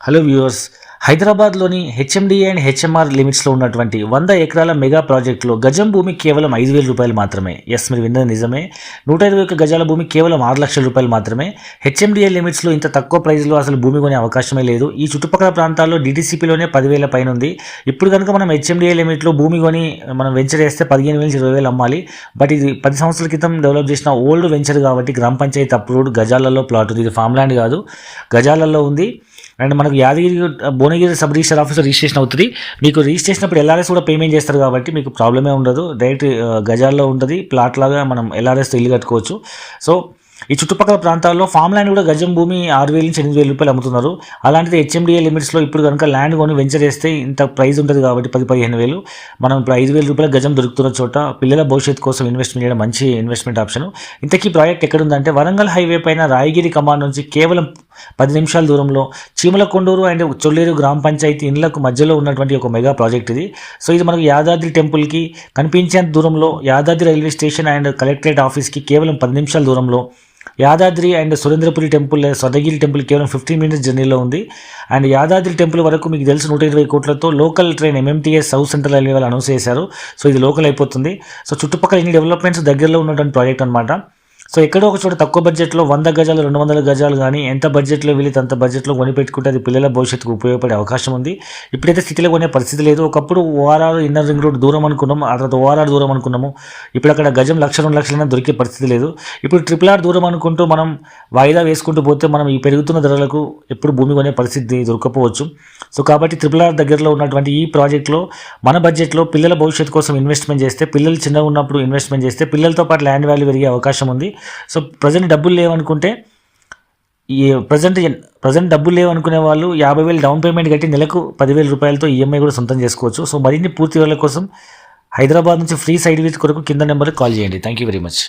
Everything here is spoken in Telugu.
హలో వ్యూవర్స్, హైదరాబాద్లోని హెచ్ఎండిఏ అండ్ హెచ్ఎంఆర్ లిమిట్స్లో ఉన్నటువంటి 100 ఎకరాల మెగా ప్రాజెక్టులో గజం భూమి కేవలం 5,000 రూపాయలు మాత్రమే. ఎస్, మీరు విన్నది నిజమే. 121 గజాల భూమి కేవలం 6 లక్షల రూపాయలు మాత్రమే. హెచ్ఎండిఏ లిమిట్స్లో ఇంత తక్కువ ప్రైస్లో అసలు భూమి కొనే అవకాశమే లేదు. ఈ చుట్టుపక్కల ప్రాంతాల్లో డిటీసీపీలోనే 10,000 పైన ఉంది. ఇప్పుడు కనుక మనం హెచ్ఎండిఏ లిమిట్లో భూమి కొని మనం వెంచర్ వేస్తే 15,000 నుంచి 20,000 అమ్మాలి. బట్ ఇది 10 సంవత్సరాల క్రితం డెవలప్ చేసిన ఓల్డ్ వెంచర్ కాబట్టి గ్రామ పంచాయతీ అప్రూవ్డ్ గజాలలో ప్లాట్ ఉంది. ఇది ఫామ్ ల్యాండ్ కాదు, గజాలలో ఉంది. అండ్ మనకు యాదగిరి భువనగిరి సబ్ రిజిస్టర్ ఆఫీస్లో రిజిస్ట్రేషన్ అవుతుంది. మీకు రిజిస్ట్రేషన్ అప్పుడు ఎల్ఆర్ఎస్ కూడా పేమెంట్ చేస్తారు కాబట్టి మీకు ప్రాబ్లమే ఉండదు. డైరెక్ట్ గజాల్లో ఉంటుంది. ప్లాట్ లాగా మనం ఎల్ఆర్ఎస్తో ఇల్లు కట్టుకోవచ్చు. సో ఈ చుట్టుపక్కల ప్రాంతాల్లో ఫామ్ ల్యాండ్ కూడా గజం భూమి 6,000 నుంచి 8,000 రూపాయలు అమ్ముతున్నారు. అలాంటిది హెచ్ఎండిఏ లిమిట్స్లో ఇప్పుడు కనుక ల్యాండ్ కొని వెంచర్ చేస్తే ఇంత ప్రైస్ ఉంటుంది కాబట్టి 10,000-15,000 మనం ఇప్పుడు 5,000 రూపాయల గజం దొరుకుతున్న చోట పిల్లల భవిష్యత్తు కోసం ఇన్వెస్ట్మెంట్ చేయడం మంచి ఇన్వెస్ట్మెంట్ ఆప్షన్. ఇంతకీ ప్రాజెక్ట్ ఎక్కడుందంటే వరంగల్ హైవే పైన రాయగిరి కమాండ్ నుంచి కేవలం 10 నిమిషాల దూరంలో చీమలకొండూరు అండ్ చొల్లేరు గ్రామ పంచాయతీ ఇళ్లకు మధ్యలో ఉన్నటువంటి ఒక మెగా ప్రాజెక్ట్ ఇది. సో ఇది మనకు యాదాద్రి టెంపుల్కి కనిపించేంత దూరంలో, Yadadri railway station and collectorate ఆఫీస్కి కేవలం 10 నిమిషాల దూరంలో, Yadadri and Surendrapuri temple, Swarnagiri temple కేవలం 15 మినిట్స్ జర్నీలో ఉంది. అండ్ యాదాద్రి టెంపుల్ వరకు మీకు తెలిసి 120 కోట్లతో local train MMTS south central railway వాళ్ళు అనౌన్స్ చేశారు. సో ఇది లోకల్ అయిపోతుంది. సో చుట్టుపక్కల ఇన్ని డెవలప్మెంట్స్ దగ్గరలో ఉన్నటువంటి ప్రాజెక్ట్ అనమాట. సో ఎక్కడో ఒక చోట తక్కువ బడ్జెట్లో 100 గజాలు 200 గజాలు కానీ ఎంత బడ్జెట్లో వీళ్ళకి అంత బడ్జెట్లో కొనిపెట్టుకుంటే అది పిల్లల భవిష్యత్తుకు ఉపయోగపడే అవకాశం ఉంది. ఇప్పుడైతే స్థితిలో కొనే పరిస్థితి లేదు. ఒకప్పుడు ORR ఇన్నర్ రింగ్ రోడ్ దూరం అనుకున్నాము, ఆ తర్వాత ORR దూరం అనుకున్నాము. ఇప్పుడు అక్కడ గజం 1,00,000-2 లక్షలైనా దొరికే పరిస్థితి లేదు. ఇప్పుడు RRR దూరం అనుకుంటూ మనం వాయిదా వేసుకుంటూ పోతే మనం ఈ పెరుగుతున్న ధరలకు ఎప్పుడు భూమి కొనే పరిస్థితి దొరకపోవచ్చు. సో కాబట్టి RRR దగ్గరలో ఉన్నటువంటి ఈ ప్రాజెక్ట్లో మన బడ్జెట్లో పిల్లల భవిష్యత్తు కోసం ఇన్వెస్ట్మెంట్ చేస్తే, పిల్లలు చిన్నగా ఉన్నప్పుడు ఇన్వెస్ట్మెంట్ చేస్తే పిల్లలతో పాటు ల్యాండ్ వాల్యూ పెరిగే అవకాశం ఉంది. సో ప్రజెంట్ డబ్బులు లేవనుకుంటే ప్రజెంట్ డబ్బులు లేవనుకునే వాళ్ళు 50,000 డౌన్ పేమెంట్ కట్టి నెలకు 10,000 రూపాయలతో ఈఎంఐ కూడా సొంతం చేసుకోవచ్చు. సో మరిన్ని పూర్తి వివరాల కోసం హైదరాబాద్ నుంచి ఫ్రీ సైట్ విజిట్ కొరకు కింద నెంబర్కి కాల్ చేయండి. Thank you very much.